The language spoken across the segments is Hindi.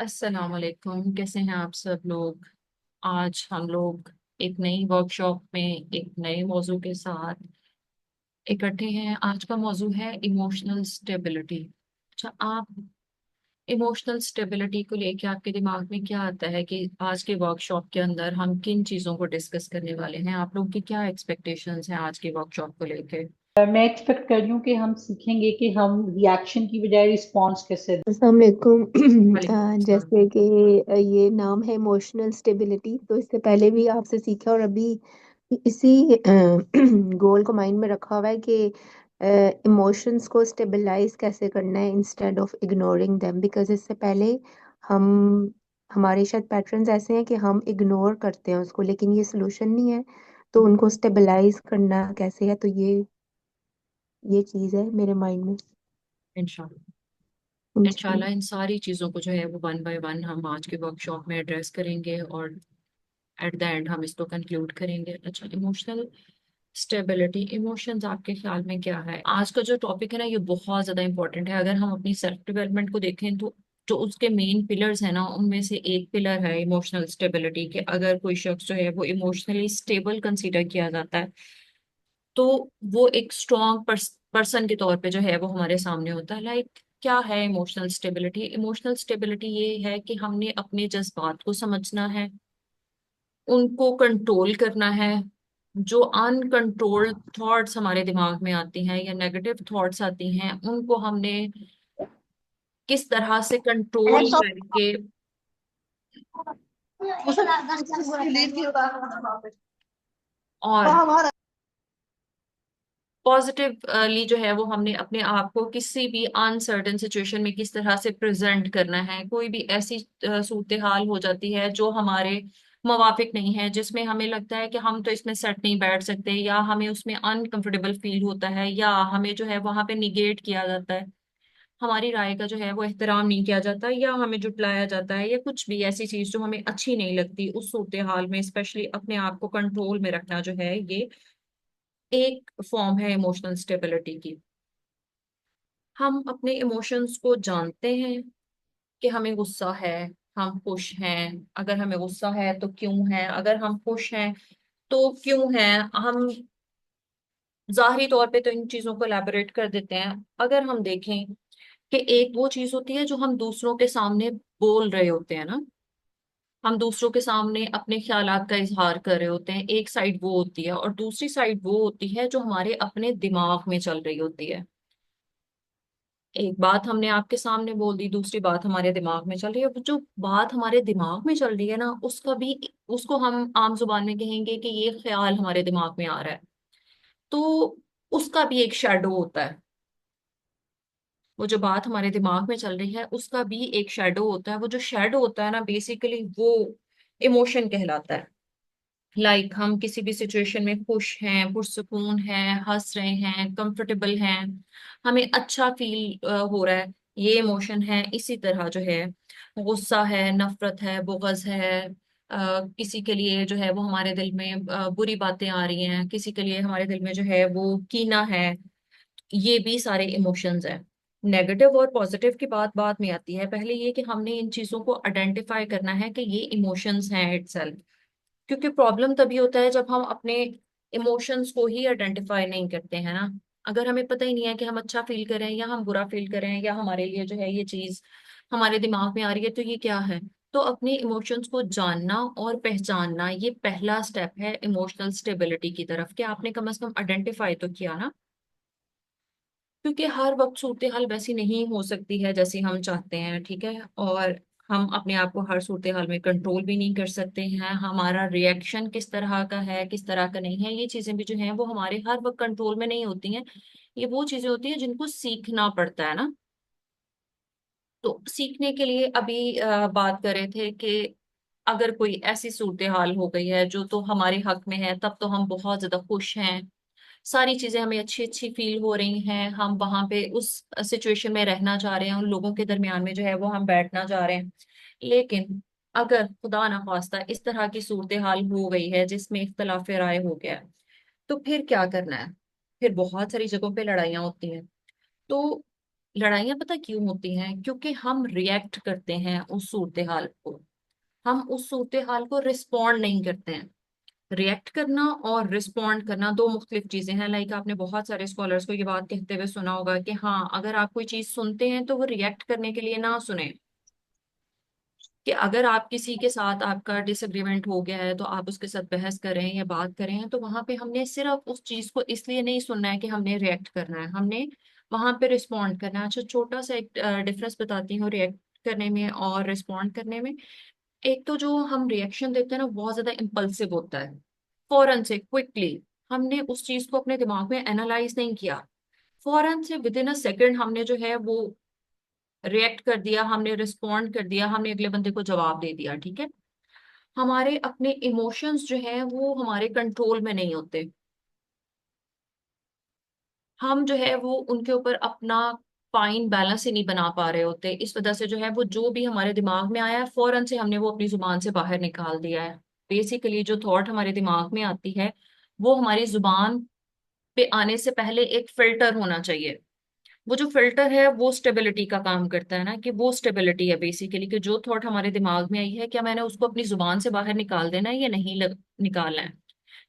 अस्सलाम वालेकुम। कैसे हैं आप सब लोग। आज हम लोग एक नई वर्कशॉप में एक नए मौजू के साथ इकट्ठे हैं। आज का मौजू है इमोशनल स्टेबिलिटी। अच्छा, आप इमोशनल स्टेबिलिटी को लेके आपके दिमाग में क्या आता है कि आज के वर्कशॉप के अंदर हम किन चीज़ों को डिस्कस करने वाले हैं? आप लोग की क्या एक्सपेक्टेशंस हैं आज के वर्कशॉप को लेके? मैं एक्सपेक्ट कर रही हूँ कि हम सीखेंगे कि हम रिएक्शन की बजाय रिस्पॉन्स कैसे दें। अस्सलाम वालेकुम। वालेकुम अस्सलाम। जैसे कि ये नाम है इमोशनल स्टेबिलिटी, तो इससे पहले भी आपसे सीखा और अभी इसी गोल को माइंड में रखा हुआ है कि इमोशंस को स्टेबलाइज कैसे करना है instead of ignoring them. Because इससे पहले हम हमारे शायद पैटर्न्स ऐसे हैं कि हम इग्नोर करते हैं उसको, लेकिन ये सोल्यूशन नहीं है। तो उनको स्टेबलाइज करना कैसे है, तो ये चीज़ है मेरे माइंड में। इंशाल्लाह। जी। इंशाल्लाह इन सारी चीज़ों को जो है वो वन बाय वन हम आज के वर्कशॉप में एड्रेस करेंगे और एट द एंड हम इसको कंक्लूड करेंगे। अच्छा, इमोशनल स्टेबिलिटी, इमोशंस आपके ख्याल में क्या है? आज का जो टॉपिक है ना, ये बहुत ज्यादा इंपॉर्टेंट है। अगर हम अपनी सेल्फ डेवलपमेंट को देखें तो जो उसके मेन पिलर्स है ना, उनमें से एक पिलर है इमोशनल स्टेबिलिटी। कि अगर कोई शख्स जो है वो इमोशनली स्टेबल कंसीडर किया जाता है तो वो एक स्ट्रॉन्ग पर्सन के तौर पे जो है वो हमारे सामने होता है। लाइक, क्या है इमोशनल स्टेबिलिटी? इमोशनल स्टेबिलिटी ये है कि हमने अपने जज्बात को समझना है, उनको कंट्रोल करना है। जो अनकंट्रोल्ड थॉट्स हमारे दिमाग में आती हैं या नेगेटिव थॉट्स आती हैं, उनको हमने किस तरह से कंट्रोल करके और पॉजिटिवली जो है वो हमने अपने आप को किसी भी अनसर्टेन सिचुएशन में किस तरह से प्रेजेंट करना है। कोई भी ऐसी सूरत हाल हो जाती है जो हमारे मुवाफिक नहीं है, जिसमें हमें लगता है कि हम तो इसमें सेट नहीं बैठ सकते, या हमें उसमें अनकंफर्टेबल फील होता है, या हमें जो है वहां पे निगेट किया जाता है, हमारी राय का जो है वो एहतराम नहीं किया जाता, या हमें जुटलाया जाता है, या कुछ भी ऐसी चीज जो हमें अच्छी नहीं लगती, उस सूरत हाल में स्पेशली अपने आप को कंट्रोल में रखना जो है, ये एक फॉर्म है इमोशनल स्टेबिलिटी की। हम अपने इमोशंस को जानते हैं कि हमें गुस्सा है, हम खुश हैं। अगर हमें गुस्सा है तो क्यों है, अगर हम खुश हैं तो क्यों है। हम जाहिरी तौर पे तो इन चीजों को एलैबोरेट कर देते हैं। अगर हम देखें कि एक वो चीज होती है जो हम दूसरों के सामने बोल रहे होते हैं ना, हम दूसरों के सामने अपने ख्यालात का इजहार कर रहे होते हैं, एक साइड वो होती है, और दूसरी साइड वो होती है जो हमारे अपने दिमाग में चल रही होती है। एक बात हमने आपके सामने बोल दी, दूसरी बात हमारे दिमाग में चल रही है। वो जो बात हमारे दिमाग में चल रही है ना, उसका भी, उसको हम आम जुबान में कहेंगे कि ये ख्याल हमारे दिमाग में आ रहा है। तो उसका भी एक शैडो होता है। वो जो बात हमारे दिमाग में चल रही है उसका भी एक शैडो होता है। वो जो शैडो होता है ना, बेसिकली वो इमोशन कहलाता है। लाइक, हम किसी भी सिचुएशन में खुश हैं, पुरसुकून हैं, हंस रहे हैं, कंफर्टेबल हैं, हमें अच्छा फील हो रहा है, ये इमोशन है। इसी तरह जो है गुस्सा है, नफरत है, बुग़्ज़ है, किसी के लिए जो है वो हमारे दिल में बुरी बातें आ रही हैं, किसी के लिए हमारे दिल में जो है वो कीना है। ये भी सारे इमोशंस हैं। नेगेटिव और पॉजिटिव की बात बाद में आती है। पहले ये कि हमने इन चीजों को आइडेंटिफाई करना है कि ये इमोशंस हैं इटसेल्फ। क्योंकि प्रॉब्लम तभी होता है जब हम अपने इमोशंस को ही आइडेंटिफाई नहीं करते हैं ना। अगर हमें पता ही नहीं है कि हम अच्छा फील करें या हम बुरा फील करें, या हमारे लिए जो है ये चीज हमारे दिमाग में आ रही है, तो ये क्या है। तो अपने इमोशंस को जानना और पहचानना, ये पहला स्टेप है इमोशनल स्टेबिलिटी की तरफ, कि आपने कम से कम आइडेंटिफाई तो किया ना। क्योंकि हर वक्त सूरत हाल वैसी नहीं हो सकती है जैसी हम चाहते हैं, ठीक है। और हम अपने आप को हर सूरत हाल में कंट्रोल भी नहीं कर सकते हैं। हमारा रिएक्शन किस तरह का है, किस तरह का नहीं है, ये चीजें भी जो हैं वो हमारे हर वक्त कंट्रोल में नहीं होती हैं। ये वो चीजें होती हैं जिनको सीखना पड़ता है ना। तो सीखने के लिए अभी बात कर रहे थे कि अगर कोई ऐसी सूरत हाल हो गई है जो तो हमारे हक में है, तब तो हम बहुत ज्यादा खुश हैं, सारी चीजें हमें अच्छी अच्छी फील हो रही हैं, हम वहां पे उस सिचुएशन में रहना चाह रहे हैं, उन लोगों के दरमियान में जो है वो हम बैठना चाह रहे हैं। लेकिन अगर खुदा ना खास्ता इस तरह की सूरत हाल हो गई है जिसमें इख्तलाफ राय हो गया है, तो फिर क्या करना है? फिर बहुत सारी जगहों पे लड़ाइयाँ होती हैं। तो लड़ाइयाँ पता क्यों होती हैं? क्योंकि हम रिएक्ट करते हैं उस सूरत हाल को, हम उस सूरत हाल को रिस्पॉन्ड नहीं करते हैं। रिएक्ट करना और रिस्पॉन्ड करना दो मुख्तलिफ चीजें हैं। लाइक आपने बहुत सारे स्कॉलर्स को ये बात कहते हुए सुना होगा कि हाँ, अगर आप कोई चीज सुनते हैं तो वो रिएक्ट करने के लिए ना सुने। कि अगर आप किसी के साथ आपका डिसएग्रीमेंट हो गया है तो आप उसके साथ बहस करें या बात करें, तो वहां पे हमने सिर्फ उस चीज को इसलिए नहीं सुनना है कि हमने रिएक्ट करना है, हमने वहां पे रिस्पॉन्ड करना है। अच्छा, छोटा सा एक डिफरेंस बताती हूँ रिएक्ट करने में और रिस्पॉन्ड करने में। एक तो जो हम रिएक्शन देते हैं ना, बहुत ज्यादा इम्पल्सिव होता है, फौरन से, क्विकली। हमने उस चीज को अपने दिमाग में एनालाइज नहीं किया, फौरन से विद इन अ सेकेंड हमने जो है वो रिएक्ट कर दिया, हमने रिस्पॉन्ड कर दिया, हमने अगले बंदे को जवाब दे दिया। ठीक है, हमारे अपने इमोशंस जो है वो हमारे कंट्रोल में नहीं होते। हम जो है वो उनके ऊपर अपना फाइन बैलेंस ही नहीं बना पा रहे होते। इस वजह से जो है वो जो भी हमारे दिमाग में आया है फौरन से हमने वो अपनी जुबान से बाहर निकाल दिया है। बेसिकली जो थॉट हमारे दिमाग में आती है वो हमारी जुबान पे आने से पहले एक फिल्टर होना चाहिए। वो जो फिल्टर है वो स्टेबिलिटी का काम करता है ना, कि वो स्टेबिलिटी है बेसिकली, कि जो थॉट हमारे दिमाग में आई है क्या मैंने उसको अपनी जुबान से बाहर निकाल देना है या नहीं निकालना है।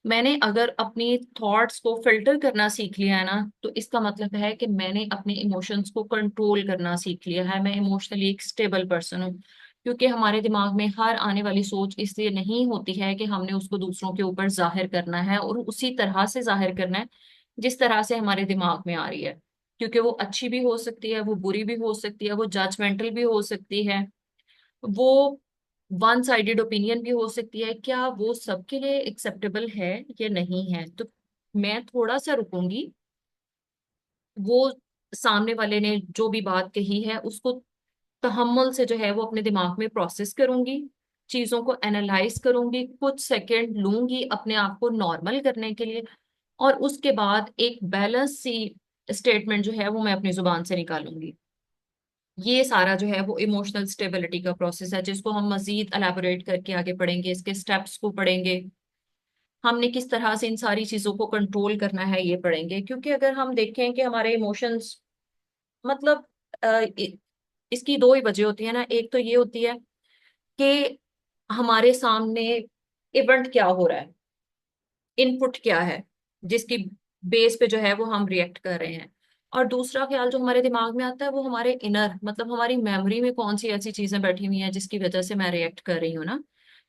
मैंने अगर अपनी थॉट्स को फिल्टर करना सीख लिया है ना, तो इसका मतलब है कि मैंने अपने इमोशंस को कंट्रोल करना सीख लिया है, मैं इमोशनली एक स्टेबल पर्सन हूँ। क्योंकि हमारे दिमाग में हर आने वाली सोच इसलिए नहीं होती है कि हमने उसको दूसरों के ऊपर जाहिर करना है और उसी तरह से जाहिर करना है जिस तरह से हमारे दिमाग में आ रही है। क्योंकि वो अच्छी भी हो सकती है, वो बुरी भी हो सकती है, वो जजमेंटल भी हो सकती है, वो वन साइडेड ओपिनियन भी हो सकती है। क्या वो सबके लिए एक्सेप्टेबल है या नहीं है? तो मैं थोड़ा सा रुकूंगी, वो सामने वाले ने जो भी बात कही है उसको तहम्मुल से जो है वो अपने दिमाग में प्रोसेस करूंगी, चीजों को एनालाइज करूंगी, कुछ सेकंड लूंगी अपने आप को नॉर्मल करने के लिए, और उसके बाद एक बैलेंस सी स्टेटमेंट जो है वो मैं अपनी जुबान से निकालूंगी। ये सारा जो है वो इमोशनल स्टेबिलिटी का प्रोसेस है, जिसको हम मजीद एलैबोरेट करके आगे पढ़ेंगे, इसके स्टेप्स को पढ़ेंगे, हमने किस तरह से इन सारी चीजों को कंट्रोल करना है ये पढ़ेंगे। क्योंकि अगर हम देखें कि हमारे इमोशंस, मतलब इसकी दो ही वजह होती है ना। एक तो ये होती है कि हमारे सामने इवेंट क्या हो रहा है, इनपुट क्या है जिसकी बेस पे जो है वो हम रिएक्ट कर रहे हैं। और दूसरा ख्याल जो हमारे दिमाग में आता है वो हमारे इनर, मतलब हमारी मेमोरी में कौन सी ऐसी चीजें बैठी हुई हैं जिसकी वजह से मैं रिएक्ट कर रही हूँ ना,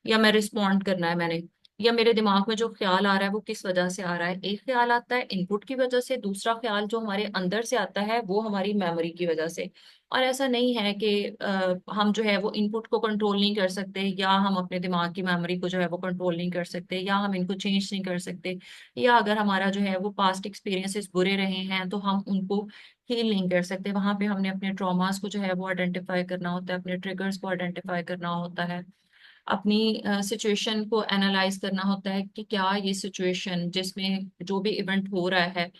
या मैं रिस्पॉन्ड करना है मैंने, या मेरे दिमाग में जो ख्याल आ रहा है वो किस वजह से आ रहा है। एक ख्याल आता है इनपुट की वजह से, दूसरा ख्याल जो हमारे अंदर से आता है वो हमारी मेमोरी की वजह से। और ऐसा नहीं है कि हम जो है वो इनपुट को कंट्रोल नहीं कर सकते, या हम अपने दिमाग की मेमोरी को जो है वो कंट्रोल नहीं कर सकते, या हम इनको चेंज नहीं कर सकते, या अगर हमारा जो है वो पास्ट एक्सपीरियंसेस बुरे रहे हैं तो हम उनको हील नहीं कर सकते। वहां पे हमने अपने ट्रॉमास को जो है वो आइडेंटिफाई करना होता है, अपने ट्रिगर्स को आइडेंटिफाई करना होता है, अपनी सिचुएशन को एनालाइज करना होता है कि क्या ये सिचुएशन जिसमें जो भी इवेंट हो रहा है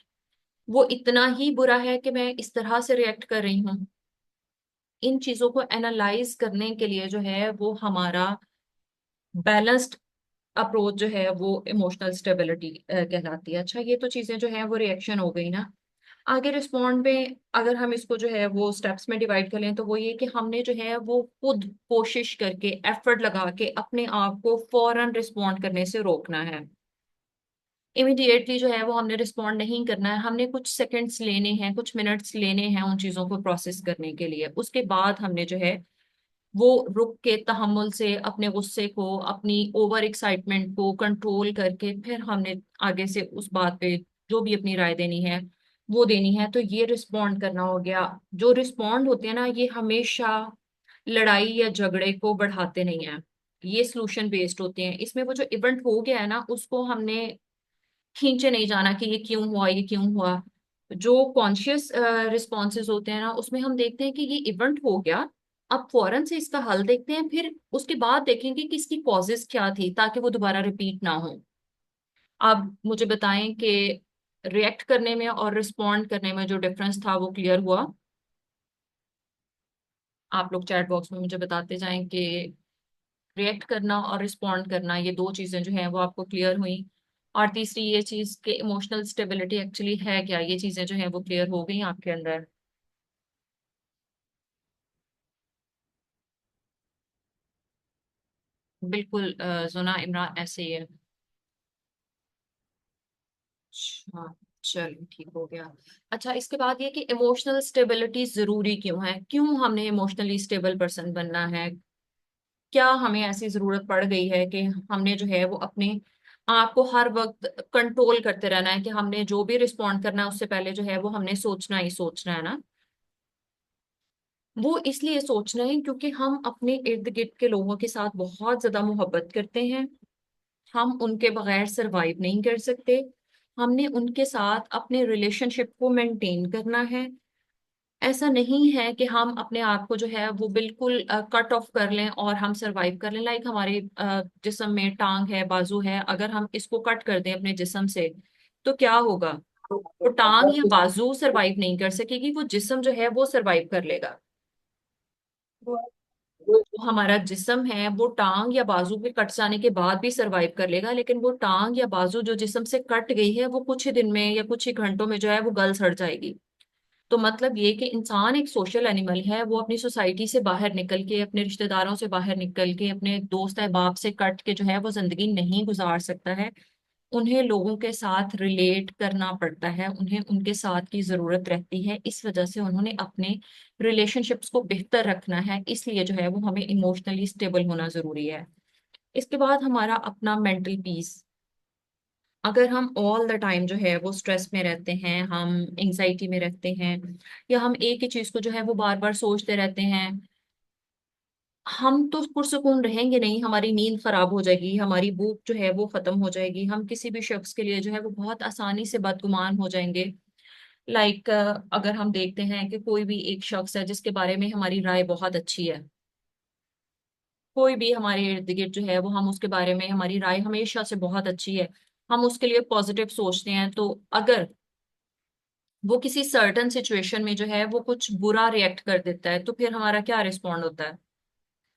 वो इतना ही बुरा है कि मैं इस तरह से रिएक्ट कर रही हूँ। इन चीजों को एनालाइज करने के लिए जो है वो हमारा बैलेंस्ड अप्रोच जो है वो इमोशनल स्टेबिलिटी कहलाती है। अच्छा, ये तो चीजें जो है वो रिएक्शन हो गई ना। आगे रिस्पॉन्ड में अगर हम इसको जो है वो स्टेप्स में डिवाइड कर लें तो वो ये कि हमने जो है वो खुद कोशिश करके एफर्ट लगा के अपने आप को फौरन रिस्पॉन्ड करने से रोकना है। इमिडिएटली जो है वो हमने रिस्पॉन्ड नहीं करना है, हमने कुछ सेकंड्स लेने हैं, कुछ मिनट्स लेने हैं उन चीजों को प्रोसेस करने के लिए। उसके बाद हमने जो है वो रुक के तहम्मुल से अपने गुस्से को, अपनी ओवर एक्साइटमेंट को कंट्रोल करके फिर हमने आगे से उस बात पे जो भी अपनी राय देनी है वो देनी है। तो ये रिस्पॉन्ड करना हो गया। जो रिस्पॉन्ड होते हैं ना, ये हमेशा लड़ाई या झगड़े को बढ़ाते नहीं है, ये सोल्यूशन बेस्ड होते हैं। इसमें वो जो इवेंट हो गया है ना उसको हमने खींचे नहीं जाना कि ये क्यों हुआ, ये क्यों हुआ। जो कॉन्शियस रिस्पॉन्सेज होते हैं ना उसमें हम देखते हैं कि ये इवेंट हो गया, अब फौरन से इसका हल देखते हैं, फिर उसके बाद देखेंगे कि इसकी कॉजेस क्या थी ताकि वो दोबारा रिपीट ना हो। आप मुझे बताएं कि रिएक्ट करने में और रिस्पॉन्ड करने में जो डिफरेंस था वो क्लियर हुआ? आप लोग चैट बॉक्स में मुझे बताते जाएं कि रिएक्ट करना और रिस्पॉन्ड करना, ये दो चीजें जो हैं वो आपको क्लियर हुई। और तीसरी ये चीज कि इमोशनल स्टेबिलिटी एक्चुअली है क्या, ये चीजें जो हैं वो क्लियर हो गई आपके अंदर? बिल्कुल जुना इमरान ऐसे ही है। अच्छा, चलो ठीक हो गया। अच्छा, इसके बाद ये कि इमोशनल स्टेबिलिटी जरूरी क्यों है, क्यों हमने इमोशनली स्टेबल पर्सन बनना है? क्या हमें ऐसी जरूरत पड़ गई है कि हमने जो है वो अपने आप को हर वक्त कंट्रोल करते रहना है, कि हमने जो भी रिस्पॉन्ड करना है उससे पहले जो है वो हमने सोचना ही सोचना है ना? वो इसलिए सोचना है क्योंकि हम अपने इर्द गिर्द के लोगों के साथ बहुत ज्यादा मोहब्बत करते हैं। हम उनके बगैर सरवाइव नहीं कर सकते। हमने उनके साथ अपने रिलेशनशिप को मेंटेन करना है। ऐसा नहीं है कि हम अपने आप को जो है वो बिल्कुल कट ऑफ कर लें और हम सरवाइव कर लें। लाइक हमारे जिस्म में टांग है, बाजू है, अगर हम इसको कट कर दें अपने जिस्म से तो क्या होगा? वो टांग या बाजू सरवाइव नहीं कर सकेगी, वो जिस्म जो है वो सरवाइव कर लेगा। जो हमारा जिस्म है वो टांग या बाजू के कट जाने के बाद भी सरवाइव कर लेगा, लेकिन वो टांग या बाजू जो जिस्म से कट गई है वो कुछ ही दिन में या कुछ ही घंटों में जो है वो गल सड़ जाएगी। तो मतलब ये कि इंसान एक सोशल एनिमल है, वो अपनी सोसाइटी से बाहर निकल के, अपने रिश्तेदारों से बाहर निकल के, अपने दोस्त अहबाब से कट के जो है वो जिंदगी नहीं गुजार सकता है। उन्हें लोगों के साथ रिलेट करना पड़ता है, उन्हें उनके साथ की जरूरत रहती है। इस वजह से उन्होंने अपने रिलेशनशिप्स को बेहतर रखना है, इसलिए जो है वो हमें इमोशनली स्टेबल होना जरूरी है। इसके बाद हमारा अपना मेंटल पीस। अगर हम ऑल द टाइम जो है वो स्ट्रेस में रहते हैं, हम एंजाइटी में रहते हैं, या हम एक ही चीज को जो है वो बार बार सोचते रहते हैं, हम तो पुरसुकून रहेंगे नहीं। हमारी नींद खराब हो जाएगी, हमारी भूख जो है वो खत्म हो जाएगी, हम किसी भी शख्स के लिए जो है वो बहुत आसानी से बदगुमान हो जाएंगे। लाइक अगर हम देखते हैं कि कोई भी एक शख्स है जिसके बारे में हमारी राय बहुत अच्छी है, कोई भी हमारे इर्द गिर्द जो है वो, हम उसके बारे में हमारी राय हमेशा से बहुत अच्छी है, हम उसके लिए पॉजिटिव सोचते हैं, तो अगर वो किसी सर्टन सिचुएशन में जो है वो कुछ बुरा रिएक्ट कर देता है तो फिर हमारा क्या रिस्पॉन्ड होता है?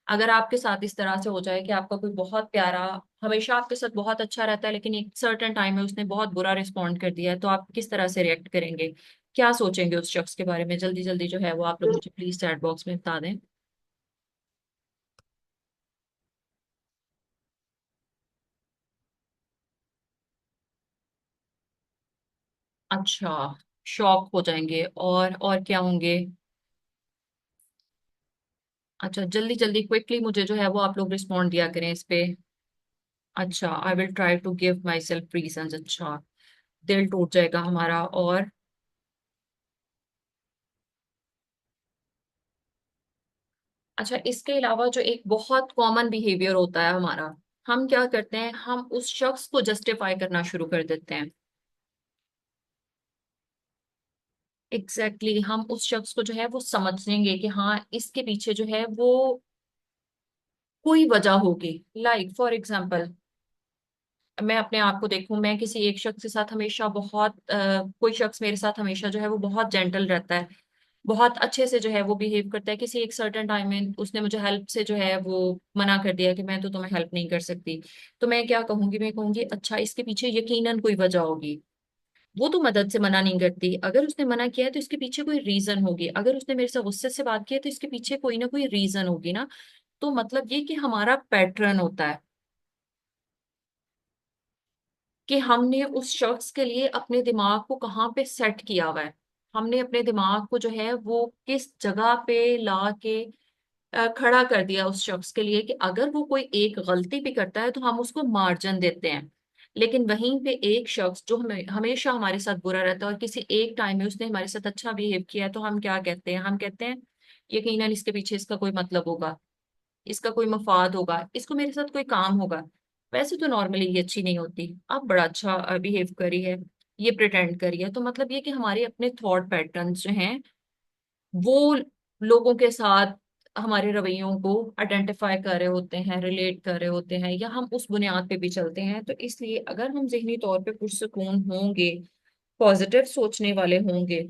अगर आपके साथ इस तरह से हो जाए कि आपका कोई बहुत प्यारा हमेशा आपके साथ बहुत अच्छा रहता है, लेकिन एक सर्टेन टाइम में उसने बहुत बुरा रिस्पॉन्ड कर दिया है, तो आप किस तरह से रिएक्ट करेंगे? क्या सोचेंगे उस शख्स के बारे में? जल्दी जल्दी जो है वो आप लोग मुझे प्लीज चैट बॉक्स में बता दें। अच्छा, शॉक हो जाएंगे, और क्या होंगे? अच्छा, जल्दी जल्दी क्विकली मुझे जो है वो आप लोग रिस्पॉन्ड दिया करें इस पे। अच्छा, I will try to give myself reason. अच्छा, दिल टूट जाएगा हमारा। और अच्छा, इसके अलावा जो एक बहुत कॉमन बिहेवियर होता है हमारा, हम क्या करते हैं, हम उस शख्स को जस्टिफाई करना शुरू कर देते हैं। एग्जैक्टली हम उस शख्स को जो है वो समझेंगे कि हाँ, इसके पीछे जो है वो कोई वजह होगी। लाइक फॉर एग्जाम्पल, मैं अपने आप को देखूं, मैं किसी एक शख्स के साथ हमेशा बहुत कोई शख्स मेरे साथ हमेशा जो है वो बहुत जेंटल रहता है, बहुत अच्छे से जो है वो बिहेव करता है। किसी एक सर्टेन टाइम में उसने मुझे हेल्प से जो है वो मना कर दिया कि मैं तो तुम्हें हेल्प नहीं कर सकती। तो मैं क्या कहूंगी, मैं कहूंगी अच्छा, इसके पीछे यकीनन कोई वजह होगी। वो तो मदद से मना नहीं करती, अगर उसने मना किया है तो इसके पीछे कोई रीजन होगी। अगर उसने मेरे से गुस्से से बात की है तो इसके पीछे कोई ना कोई रीजन होगी ना। तो मतलब ये कि हमारा पैटर्न होता है कि हमने उस शख्स के लिए अपने दिमाग को कहाँ पे सेट किया हुआ है। हमने अपने दिमाग को जो है वो किस जगह पे ला के खड़ा कर दिया उस शख्स के लिए, कि अगर वो कोई एक गलती भी करता है तो हम उसको मार्जिन देते हैं। लेकिन वहीं पे एक शख्स जो हमें हमेशा हमारे साथ बुरा रहता है और किसी एक टाइम में उसने हमारे साथ अच्छा बिहेव किया है, तो हम क्या कहते हैं, हम कहते हैं यकीनन इसके पीछे इसका कोई मतलब होगा, इसका कोई मफाद होगा, इसको मेरे साथ कोई काम होगा। वैसे तो नॉर्मली ये अच्छी नहीं होती, अब बड़ा अच्छा बिहेव करी है, ये प्रिटेंड करी है। तो मतलब ये कि हमारे अपने थॉट पैटर्न्स जो हैं वो लोगों के साथ हमारे रवैयों को आइडेंटिफाई कर रहे होते हैं, रिलेट कर रहे होते हैं, या हम उस बुनियाद पे भी चलते हैं। तो इसलिए अगर हम जहनी तौर पे पुरसुकून होंगे, पॉजिटिव सोचने वाले होंगे,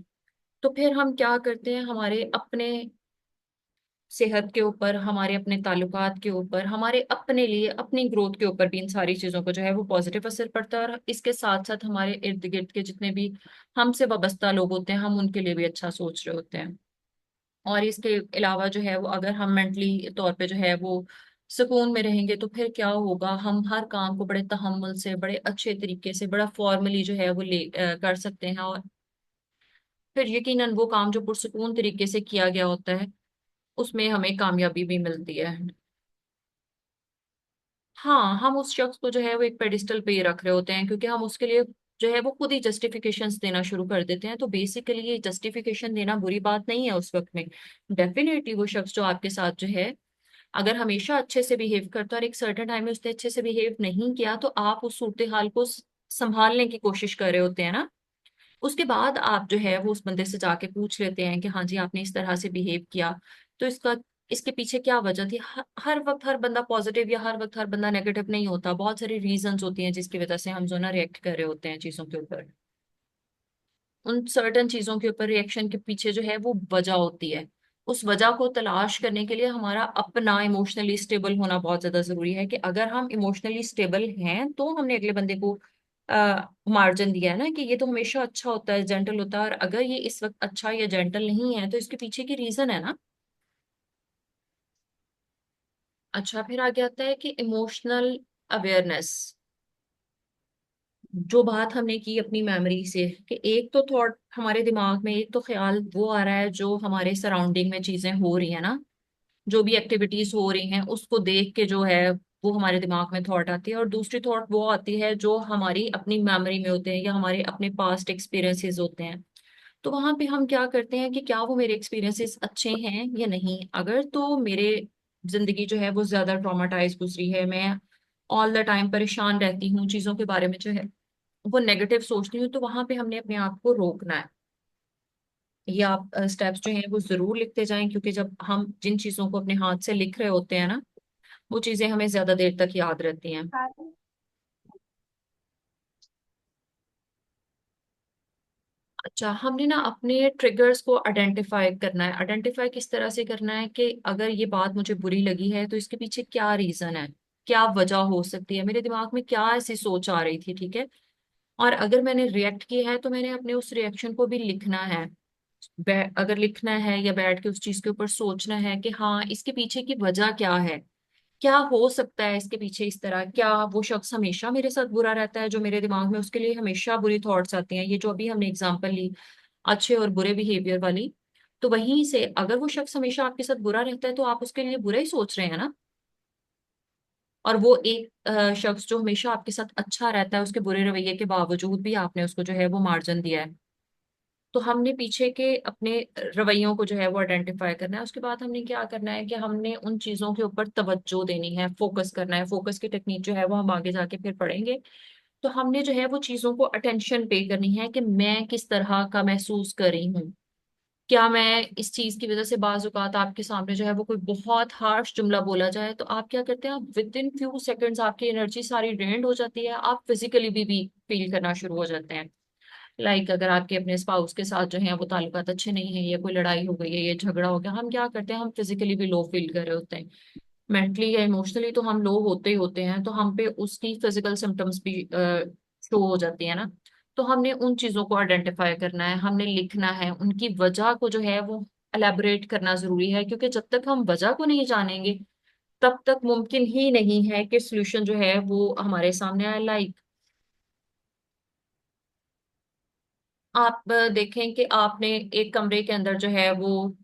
तो फिर हम क्या करते हैं, हमारे अपने सेहत के ऊपर, हमारे अपने ताल्लुकात के ऊपर, हमारे अपने लिए अपनी ग्रोथ के ऊपर भी इन सारी चीजों को जो है वो पॉजिटिव असर पड़ता है। और इसके साथ साथ हमारे इर्द गिर्द के जितने भी हमसे वाबस्ता लोग होते हैं, हम उनके लिए भी अच्छा सोच रहे होते हैं। और इसके अलावा जो है वो अगर हम मेंटली तौर पे जो है वो सुकून में रहेंगे तो फिर क्या होगा, हम हर काम को बड़े तहम्मुल से, बड़े अच्छे तरीके से, बड़ा फॉर्मली जो है वो कर सकते हैं, और फिर यकीनन वो काम जो पुरसुकून तरीके से किया गया होता है उसमें हमें कामयाबी भी मिलती है। हाँ, हम उस शख्स को जो है वो एक पेडिस्टल पे ही रख रहे होते हैं, क्योंकि हम उसके लिए जो है वो खुद ही जस्टिफिकेशंस देना शुरू कर देते हैं। तो बेसिकली ये जस्टिफिकेशन देना बुरी बात नहीं है उस वक्त में। डेफिनेटली वो शख्स जो आपके साथ जो है, अगर हमेशा अच्छे से बिहेव करता है और एक सर्टेन टाइम में उसने अच्छे से बिहेव नहीं किया, तो आप उस सूरत हाल को संभालने की कोशिश कर रहे होते हैं ना। उसके बाद आप जो है वो उस बंदे से जाके पूछ लेते हैं कि हाँ जी आपने इस तरह से बिहेव किया, तो इसके पीछे क्या वजह थी। हर वक्त हर बंदा पॉजिटिव या हर वक्त हर बंदा नेगेटिव नहीं होता, बहुत सारी रीजंस होती हैं जिसकी वजह से हम जो ना रिएक्ट कर रहे होते हैं चीजों के ऊपर। उन सर्टन चीजों के ऊपर रिएक्शन के पीछे जो है वो वजह होती है। उस वजह को तलाश करने के लिए हमारा अपना इमोशनली स्टेबल होना बहुत ज्यादा जरूरी है, कि अगर हम इमोशनली स्टेबल हैं तो हमने अगले बंदे को मार्जिन दिया है ना, कि ये तो हमेशा अच्छा होता है, जेंटल होता है, और अगर ये इस वक्त अच्छा या जेंटल नहीं है तो इसके पीछे की रीजन है ना। अच्छा, फिर आगे आता है कि इमोशनल अवेयरनेस। जो बात हमने की अपनी मेमोरी से, कि एक तो थॉट हमारे दिमाग में, एक तो ख्याल वो आ रहा है जो हमारे सराउंडिंग में चीजें हो रही है ना, जो भी एक्टिविटीज हो रही हैं उसको देख के जो है वो हमारे दिमाग में थॉट आती है। और दूसरी थॉट वो आती है जो हमारी अपनी मेमोरी में होते हैं या हमारे अपने पास्ट एक्सपीरियंसेस होते हैं। तो वहां पे हम क्या करते हैं कि क्या वो मेरे एक्सपीरियंसेस अच्छे हैं या नहीं। अगर तो मेरे जिंदगी जो है वो ज्यादा ट्रॉमाटाइज गुजरी है, मैं ऑल द टाइम परेशान रहती हूँ चीजों के बारे में जो है वो नेगेटिव सोचती हूँ, तो वहां पे हमने अपने आप को रोकना है। ये आप स्टेप्स जो हैं वो जरूर लिखते जाएं, क्योंकि जब हम जिन चीजों को अपने हाथ से लिख रहे होते हैं ना, वो चीजें हमें ज्यादा देर तक याद रहती हैं। अच्छा, हमने ना अपने ट्रिगर्स को आइडेंटिफाई करना है। आइडेंटिफाई किस तरह से करना है कि अगर ये बात मुझे बुरी लगी है तो इसके पीछे क्या रीजन है, क्या वजह हो सकती है, मेरे दिमाग में क्या ऐसी सोच आ रही थी, ठीक है। और अगर मैंने रिएक्ट किया है तो मैंने अपने उस रिएक्शन को भी लिखना है। अगर लिखना है या बैठ के उस चीज के ऊपर सोचना है कि हाँ इसके पीछे की वजह क्या है, क्या हो सकता है इसके पीछे इस तरह। क्या वो शख्स हमेशा मेरे साथ बुरा रहता है जो मेरे दिमाग में उसके लिए हमेशा बुरी थॉट्स आती हैं, ये जो अभी हमने एग्जांपल ली अच्छे और बुरे बिहेवियर वाली। तो वहीं से अगर वो शख्स हमेशा आपके साथ बुरा रहता है तो आप उसके लिए बुरा ही सोच रहे हैं ना। और वो एक शख्स जो हमेशा आपके साथ अच्छा रहता है, उसके बुरे रवैये के बावजूद भी आपने उसको जो है वो मार्जिन दिया है। तो हमने पीछे के अपने रवैयों को जो है वो आइडेंटिफाई करना है। उसके बाद हमने क्या करना है कि हमने उन चीजों के ऊपर तवज्जो देनी है, फोकस करना है। फोकस की टेक्निक जो है वो हम आगे जाके फिर पढ़ेंगे। तो हमने जो है वो चीजों को अटेंशन पे करनी है कि मैं किस तरह का महसूस कर रही हूँ। क्या मैं इस चीज की वजह से, बाज औकात आपके सामने जो है वो कोई बहुत हार्श जुमला बोला जाए तो आप क्या करते हैं, आप विद इन फ्यू सेकंड्स आपकी एनर्जी सारी ड्रेन्ड हो जाती है, आप फिजिकली भी फील करना शुरू हो जाते हैं। अगर आपके अपने स्पाउस के साथ जो है वो ताल्लुकात अच्छे नहीं है, या कोई लड़ाई हो गई है, या झगड़ा हो गया, हम क्या करते हैं, हम फिजिकली भी लो फील कर रहे होते हैं। मेंटली या इमोशनली तो हम लो होते ही होते हैं, तो हम पे उसकी फिजिकल सिम्टम्स भी शो हो जाती है ना। तो हमने उन चीजों को आइडेंटिफाई करना है, हमने लिखना है, उनकी वजह को जो है वो एलेबोरेट करना जरूरी है, क्योंकि जब तक हम वजह को नहीं जानेंगे तब तक मुमकिन ही नहीं है कि सोल्यूशन जो है वो हमारे सामने आए। आप देखें कि आपने एक कमरे के अंदर जो है वो,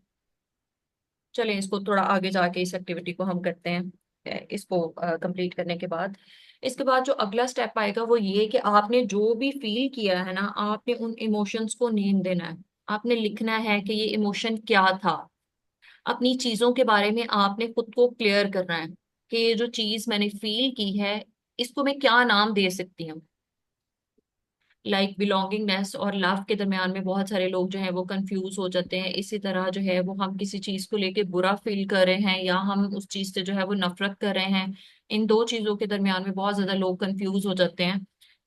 चलें इसको थोड़ा आगे जाके इस एक्टिविटी को हम करते हैं। इसको कंप्लीट करने के बाद, इसके बाद जो अगला स्टेप आएगा वो ये कि आपने जो भी फील किया है ना, आपने उन इमोशंस को नेम देना है। आपने लिखना है कि ये इमोशन क्या था। अपनी चीजों के बारे में आपने खुद को क्लियर करना है कि ये जो चीज मैंने फील की है इसको मैं क्या नाम दे सकती हूँ। बिलोंगिंगनेस और लव के दरमियान में बहुत सारे लोग जो है वो कंफ्यूज हो जाते हैं। इसी तरह जो है वो हम किसी चीज को लेके बुरा फील कर रहे हैं या हम उस चीज से जो है वो नफरत कर रहे हैं, इन दो चीजों के दरमियान में बहुत ज्यादा लोग कंफ्यूज हो जाते हैं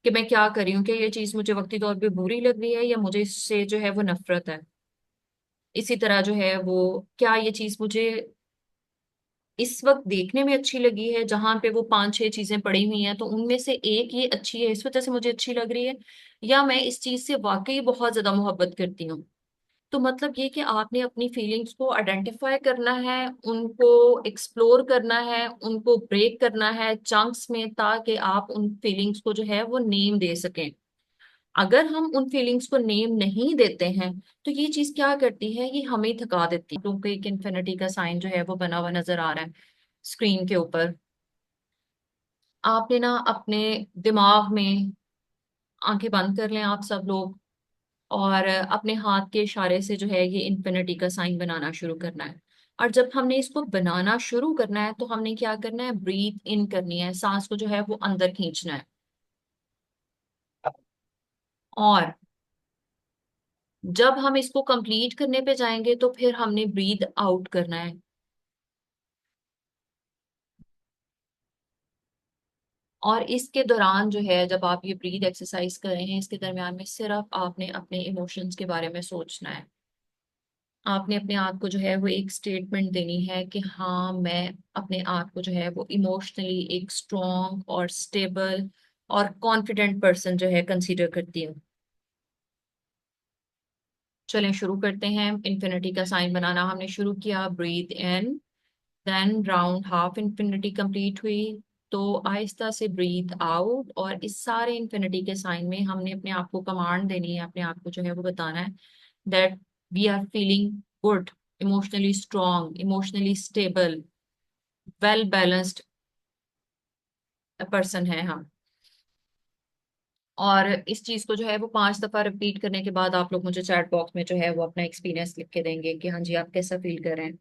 कि मैं क्या कर रही हूँ, कि ये चीज मुझे वक्ती तौर पे बुरी लग रही है या मुझे इससे जो है वो नफरत है। इसी तरह जो है वो, क्या ये चीज मुझे इस वक्त देखने में अच्छी लगी है, जहां पे वो पांच छह चीजें पड़ी हुई हैं तो उनमें से एक ये अच्छी है इस वजह से मुझे अच्छी लग रही है, या मैं इस चीज से वाकई बहुत ज्यादा मोहब्बत करती हूँ। तो मतलब ये कि आपने अपनी फीलिंग्स को आइडेंटिफाई करना है, उनको एक्सप्लोर करना है, उनको ब्रेक करना है चंक्स में, ताकि आप उन फीलिंग्स को जो है वो नेम दे सकें। अगर हम उन फीलिंग्स को नेम नहीं देते हैं तो ये चीज क्या करती है, ये हमें थका देती है। क्योंकि एक इन्फिनिटी का साइन जो है वो बना हुआ नजर आ रहा है स्क्रीन के ऊपर। आपने ना अपने दिमाग में आंखें बंद कर लें आप सब लोग, और अपने हाथ के इशारे से जो है ये इन्फिनिटी का साइन बनाना शुरू करना है। और जब हमने इसको बनाना शुरू करना है तो हमने क्या करना है, ब्रीथ इन करनी है, सांस को जो है वो अंदर खींचना है। और जब हम इसको कंप्लीट करने पे जाएंगे तो फिर हमने ब्रीथ आउट करना है। और इसके दौरान जो है, जब आप ये ब्रीथ एक्सरसाइज कर रहे हैं, इसके दरमियान में सिर्फ आपने अपने इमोशंस के बारे में सोचना है। आपने अपने आप को जो है वो एक स्टेटमेंट देनी है कि हाँ, मैं अपने आप को जो है वो इमोशनली एक स्ट्रॉन्ग और स्टेबल और कॉन्फिडेंट पर्सन जो है कंसीडर करती हूँ। चलें शुरू करते हैं। इन्फिनिटी का साइन बनाना हमने शुरू किया, breathe in, then round half infinity complete हुई, तो आहिस्ता से ब्रीथ आउट। और इस सारे इन्फिनिटी के साइन में हमने अपने आप को कमांड देनी है, अपने आप को जो है वो बताना है that we are feeling good, emotionally strong, emotionally stable, well balanced person है हम। और इस चीज को जो है वो 5 दफा रिपीट करने के बाद आप लोग मुझे चैट बॉक्स में जो है वो अपना एक्सपीरियंस लिख के देंगे कि हाँ जी आप कैसा फील कर रहे हैं।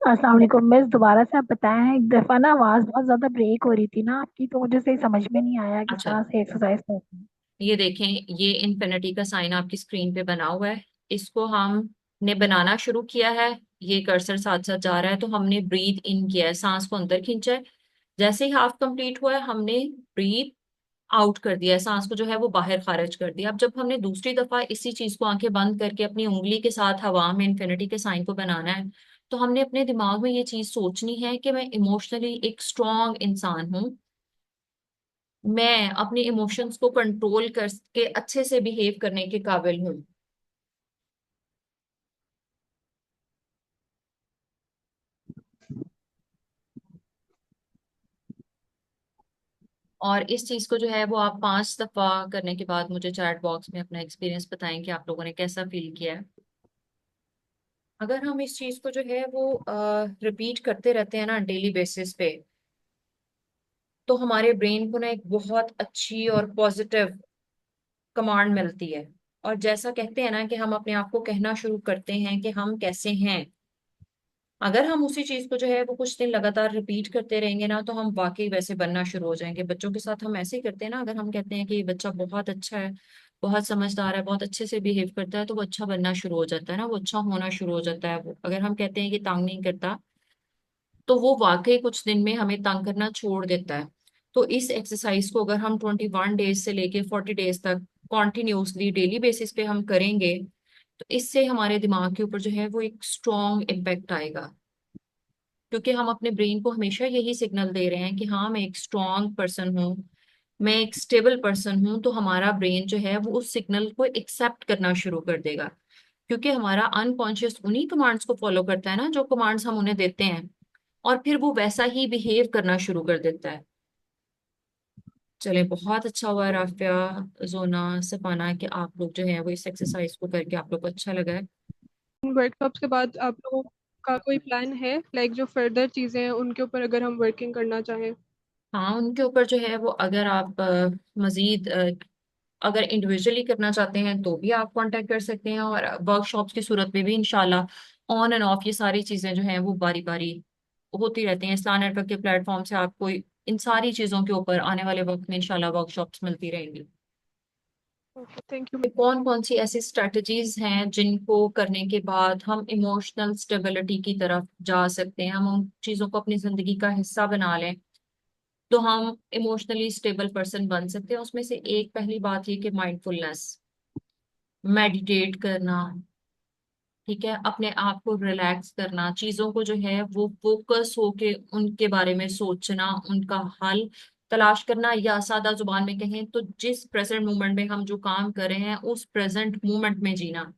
अस्सलाम वालेकुम मिस, दोबारा से आप बताएं। एक दफा ना आवाज बहुत ज्यादा ब्रेक हो रही थी ना आपकी, तो मुझे सही समझ में नहीं आया किस अच्छा, तरह से एक्सरसाइज करते हैं। ये देखें, ये इन्फिनिटी का साइन आपकी स्क्रीन पे बना हुआ है। इसको हमने बनाना शुरू किया है, ये कर्सर साथ साथ जा रहा है, तो हमने ब्रीथ इन किया है, सांस को अंदर खींचा है। जैसे ही हाफ कंप्लीट हुआ है हमने ब्रीथ आउट कर दिया है, सांस को जो है वो बाहर खारिज कर दिया। अब जब हमने दूसरी दफा इसी चीज को आंखें बंद करके अपनी उंगली के साथ हवा में इन्फिनिटी के साइन को बनाना है, तो हमने अपने दिमाग में ये चीज सोचनी है कि मैं इमोशनली एक स्ट्रॉन्ग इंसान हूँ, मैं अपने इमोशंस को कंट्रोल करके अच्छे से बिहेव करने के काबिल हूँ। और इस चीज को जो है वो आप 5 दफा करने के बाद मुझे चैट बॉक्स में अपना एक्सपीरियंस बताएं कि आप लोगों ने कैसा फील किया है। अगर हम इस चीज को जो है वो रिपीट करते रहते हैं ना डेली बेसिस पे, तो हमारे ब्रेन को ना एक बहुत अच्छी और पॉजिटिव कमांड मिलती है। और जैसा कहते हैं ना कि हम अपने आप को कहना शुरू करते हैं कि हम कैसे हैं, अगर हम उसी चीज को जो है वो कुछ दिन लगातार रिपीट करते रहेंगे ना, तो हम वाकई वैसे बनना शुरू हो जाएंगे। बच्चों के साथ हम ऐसे ही करते हैं ना, अगर हम कहते हैं कि ये बच्चा बहुत अच्छा है, बहुत समझदार है, बहुत अच्छे से बिहेव करता है, तो वो अच्छा बनना शुरू हो जाता है ना, वो अच्छा होना शुरू हो जाता है। वो अगर हम कहते हैं कि तंग नहीं करता, तो वो वाकई कुछ दिन में हमें तंग करना छोड़ देता है। तो इस एक्सरसाइज को अगर हम 21 डेज से लेके 40 डेज तक कॉन्टिन्यूसली डेली बेसिस पे हम करेंगे, तो इससे हमारे दिमाग के ऊपर जो है वो एक स्ट्रॉन्ग इम्पेक्ट आएगा। क्योंकि हम अपने ब्रेन को हमेशा यही सिग्नल दे रहे हैं कि हाँ, मैं एक स्ट्रॉन्ग पर्सन हूँ, मैं एक स्टेबल पर्सन हूँ, तो हमारा ब्रेन जो है वो उस सिग्नल को एक्सेप्ट करना शुरू कर देगा। क्योंकि हमारा अनकॉन्शियस उन्हीं कमांड्स को फॉलो करता है ना, जो कमांड्स हम उन्हें देते हैं, और फिर वो वैसा ही बिहेव करना शुरू कर देता है। चले, बहुत अच्छा हुआ राफिया, जोना, सफाना, कि आप लोग जो है वो इस एक्सरसाइज को करके आप लोग को अच्छा लगा है। वर्कशॉप्स के बाद आप लोगों का कोई प्लान है, लाइक जो फर्दर चीजें हैं उनके ऊपर अगर हम वर्किंग करना चाहें? हाँ, उनके ऊपर जो है वो अगर आप मजीद अगर इंडिविजुअली करना चाहते हैं तो भी आप कांटेक्ट कर सकते हैं, और वर्कशॉप्स की सूरत में भी इंशाल्लाह ऑन एंड ऑफ ये सारी चीजें जो हैं वो बारी बारी होती रहती हैं। इस्लाम नेटवर्क के प्लेटफॉर्म से आपको इन सारी चीजों के ऊपर आने वाले वक्त में इंशाल्लाह वर्कशॉप्स मिलती रहेंगी। Okay, thank you. कौन कौन सी ऐसी स्ट्रेटजीज हैं जिनको करने के बाद हम इमोशनल स्टेबिलिटी की तरफ जा सकते हैं, हम उन चीजों को अपनी जिंदगी का हिस्सा बना लें, तो हम इमोशनली स्टेबल पर्सन बन सकते हैं। उसमें से एक पहली बात ये कि माइंडफुलनेस, मेडिटेट करना, ठीक है, अपने आप को रिलैक्स करना, चीजों को जो है वो फोकस होके उनके बारे में सोचना, उनका हल तलाश करना, या सादा जुबान में कहें तो जिस प्रेजेंट मोमेंट में हम जो काम कर रहे हैं उस प्रेजेंट मोमेंट में जीना।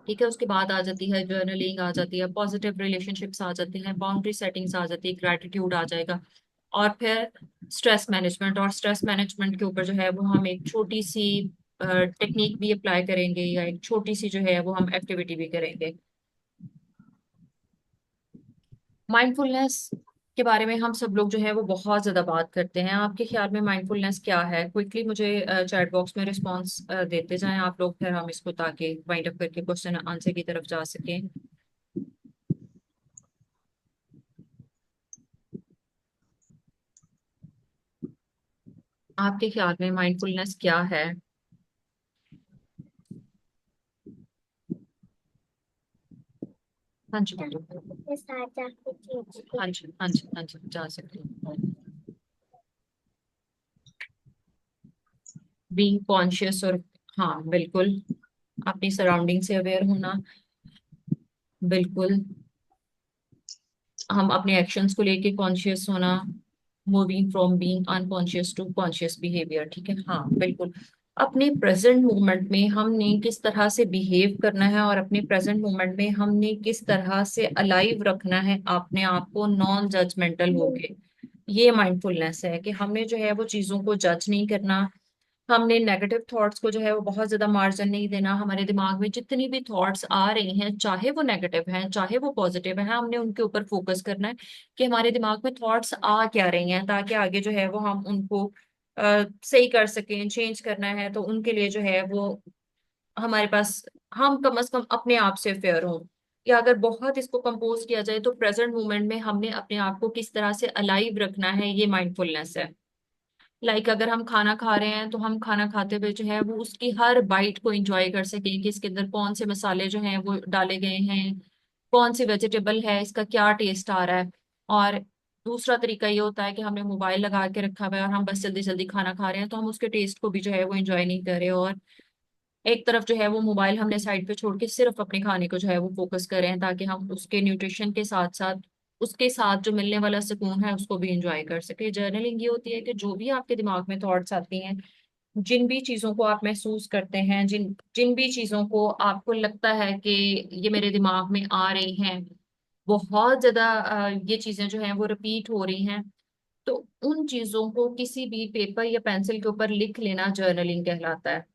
ठीक है, उसके बाद आ जाती है जर्नलिंग, आ जाती है पॉजिटिव रिलेशनशिप्स, आ जाते हैं बाउंड्री सेटिंग्स, आ जाती है ग्रेटिट्यूड आ जाएगा, और फिर स्ट्रेस मैनेजमेंट। और स्ट्रेस मैनेजमेंट के ऊपर जो है वो हम एक छोटी सी टेक्निक भी अप्लाई करेंगे, या एक छोटी सी जो है वो हम एक्टिविटी भी करेंगे। माइंडफुलनेस के बारे में हम सब लोग जो है वो बहुत ज्यादा बात करते हैं। आपके ख्याल में माइंडफुलनेस क्या है? क्विकली मुझे चैट बॉक्स में रिस्पांस देते जाएं आप लोग, फिर हम इसको ताकि वाइंड अप करके क्वेश्चन आंसर की तरफ जा सकें। आपके ख्याल में माइंडफुलनेस क्या है? हाँ जी बोलो। हाँ जी, हाँ जी, हाँ जी, जा सकते हैं। बीइंग कॉन्शियस, और हाँ बिल्कुल, अपनी सराउंडिंग से अवेयर होना, बिल्कुल। हम अपने एक्शंस को लेके कॉन्शियस होना, moving from being unconscious to conscious behaviour. ठीक है, हाँ बिल्कुल। अपने प्रेजेंट मोमेंट में हमने किस तरह से बिहेव करना है, और अपने प्रेजेंट मोमेंट में हमने किस तरह से अलाइव रखना है अपने आप को नॉन जजमेंटल होके, ये माइंडफुलनेस है। कि हमने जो है वो चीजों को जज नहीं करना, हमने नेगेटिव थॉट्स को जो है वो बहुत ज्यादा मार्जिन नहीं देना। हमारे दिमाग में जितनी भी थॉट्स आ रही हैं, चाहे वो नेगेटिव हैं चाहे वो पॉजिटिव हैं, हमने उनके ऊपर फोकस करना है कि हमारे दिमाग में थॉट्स आ क्या रही हैं, ताकि आगे जो है वो हम उनको सही कर सकें। चेंज करना है तो उनके लिए जो है वो हमारे पास, हम कम से कम अपने आप से फेयर हों। या अगर बहुत इसको कंपोज किया जाए तो प्रेजेंट मोमेंट में हमने अपने आप को किस तरह से अलाइव रखना है, ये माइंडफुलनेस है। अगर हम खाना खा रहे हैं तो हम खाना खाते हुए जो है वो उसकी हर बाइट को एंजॉय कर सकें, कि इसके अंदर कौन से मसाले जो हैं वो डाले गए हैं, कौन सी वेजिटेबल है, इसका क्या टेस्ट आ रहा है। और दूसरा तरीका ये होता है कि हमने मोबाइल लगा के रखा हुआ है और हम बस जल्दी जल्दी खाना खा रहे हैं, तो हम उसके टेस्ट को भी जो है वो एंजॉय नहीं कर रहे, और एक तरफ जो है वो मोबाइल हमने साइड पे छोड़ के सिर्फ अपने खाने को जो है वो फोकस कर रहे हैं, ताकि हम उसके न्यूट्रिशन के साथ साथ उसके साथ जो मिलने वाला सुकून है उसको भी इंजॉय कर सके। जर्नलिंग ये होती है कि जो भी आपके दिमाग में थॉट्स आती हैं, जिन भी चीजों को आप महसूस करते हैं, जिन जिन भी चीजों को आपको लगता है कि ये मेरे दिमाग में आ रही हैं, बहुत ज्यादा ये चीजें जो हैं वो रिपीट हो रही हैं, तो उन चीजों को किसी भी पेपर या पेंसिल के ऊपर लिख लेना जर्नलिंग कहलाता है।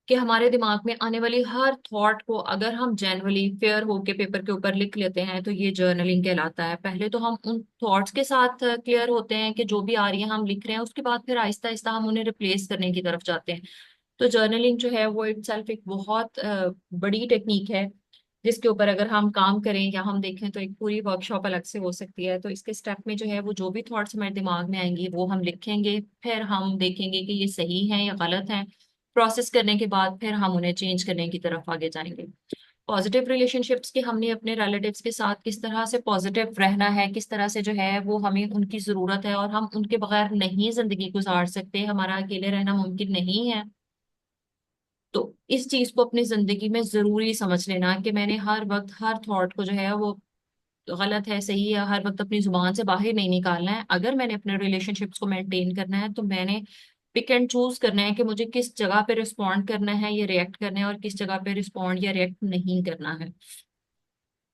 कि हमारे दिमाग में आने वाली हर थॉट को अगर हम जेन्युइनली फेयर होके पेपर के ऊपर लिख लेते हैं तो ये जर्नलिंग कहलाता है। पहले तो हम उन थॉट्स के साथ क्लियर होते हैं कि जो भी आ रही है हम लिख रहे हैं, उसके बाद फिर आहिस्ता आहिस्ता हम उन्हें रिप्लेस करने की तरफ जाते हैं। तो जर्नलिंग जो है वो इटसेल्फ एक बहुत बड़ी टेक्निक है, जिसके ऊपर अगर हम काम करें या हम देखें तो एक पूरी वर्कशॉप अलग से हो सकती है। तो इसके स्टेप में जो है वो जो भी थॉट्स हमारे दिमाग में आएंगी वो हम लिखेंगे, फिर हम देखेंगे कि ये सही है या गलत है। प्रोसेस करने के बाद फिर हम उन्हें चेंज करने की तरफ आगे जाएंगे। पॉजिटिव रिलेशनशिप्स के हमने अपने रिलेटिव्स के साथ किस तरह से पॉजिटिव रहना है, किस तरह से जो है वो हमें उनकी जरूरत है और हम उनके बगैर नहीं जिंदगी गुजार सकते, हमारा अकेले रहना मुमकिन नहीं है। तो इस चीज को अपनी जिंदगी में जरूरी समझ लेना कि मैंने हर वक्त हर थॉट को जो है वो गलत है सही है हर वक्त अपनी जुबान से बाहर नहीं निकालना है। अगर मैंने अपने रिलेशनशिप्स को मेंटेन करना है तो मैंने पिक एंड चूज करना है कि मुझे किस जगह पे रिस्पॉन्ड करना है या रिएक्ट करना है, और किस जगह पे रिस्पॉन्ड या रिएक्ट नहीं करना है।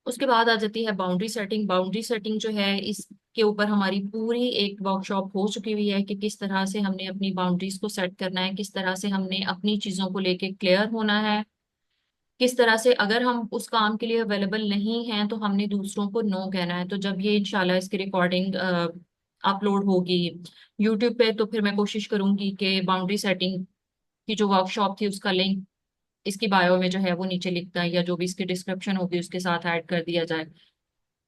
उसके बाद आ जाती है बाउंड्री सेटिंग। बाउंड्री सेटिंग जो है इसके ऊपर हमारी पूरी एक वर्कशॉप हो चुकी हुई है कि किस तरह से हमने अपनी बाउंड्रीज को सेट करना है, किस तरह से हमने अपनी चीजों को लेके क्लियर होना है, किस तरह से अगर हम उस काम के लिए अवेलेबल नहीं हैं तो हमने दूसरों को नो कहना है। तो जब ये इंशाल्लाह इसकी रिकॉर्डिंग अपलोड होगी यूट्यूब पे, तो फिर मैं कोशिश करूंगी कि बाउंड्री सेटिंग की जो वर्कशॉप थी उसका लिंक इसकी बायो में जो है वो नीचे लिखता है, या जो भी इसकी डिस्क्रिप्शन होगी उसके साथ ऐड कर दिया जाए,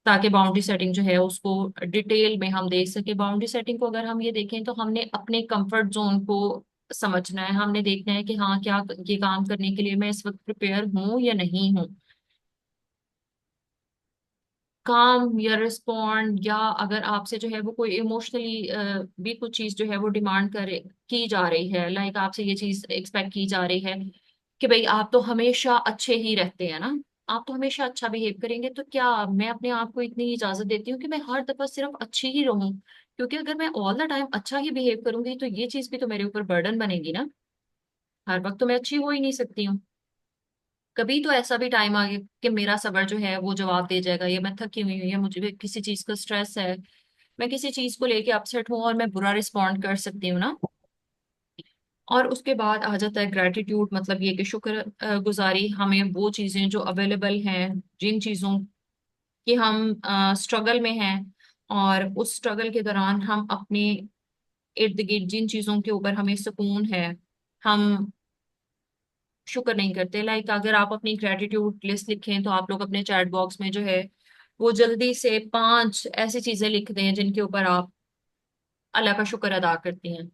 ताकि बाउंड्री सेटिंग जो है उसको डिटेल में हम देख सके। बाउंड्री सेटिंग को अगर हम ये देखें तो हमने अपने कंफर्ट जोन को समझना है, हमने देखना है कि हाँ क्या ये काम करने के लिए मैं इस वक्त प्रिपेयर हूँ या नहीं हूँ। काम या रिस्पॉन्ड, या अगर आपसे जो है वो कोई इमोशनली भी कुछ चीज जो है वो डिमांड करे की जा रही है, आपसे ये चीज एक्सपेक्ट की जा रही है कि भाई आप तो हमेशा अच्छे ही रहते हैं ना, आप तो हमेशा अच्छा बिहेव करेंगे, तो क्या मैं अपने आप को इतनी इजाजत देती हूँ कि मैं हर दफा सिर्फ अच्छी ही रहूं? क्योंकि अगर मैं ऑल द टाइम अच्छा ही बिहेव करूंगी तो ये चीज भी तो मेरे ऊपर बर्डन बनेगी ना। हर वक्त तो मैं अच्छी हो ही नहीं सकती हूँ। कभी तो ऐसा भी टाइम आ गया कि मेरा सबर जो है वो जवाब दे जाएगा, या मैं थकी हुई हूँ, या मुझे भी किसी चीज का स्ट्रेस है, मैं किसी चीज को लेके अपसेट हूँ और मैं बुरा रिस्पॉन्ड कर सकती हूँ ना। और उसके बाद आ जाता है ग्रेटिट्यूड, मतलब ये कि शुक्र गुजारी, हमें वो चीजें जो अवेलेबल हैं, जिन चीजों की हम स्ट्रगल में हैं, और उस स्ट्रगल के दौरान हम अपने इर्द गिर्द जिन चीजों के ऊपर हमें सुकून है, हम शुक्र नहीं करते। लाइक अगर आप अपनी ग्रेटिट्यूड लिस्ट लिखें तो आप लोग अपने चैट बॉक्स में जो है वो जल्दी से 5 ऐसी चीजें लिख दें जिनके ऊपर आप अल्लाह का शुक्र अदा करती हैं,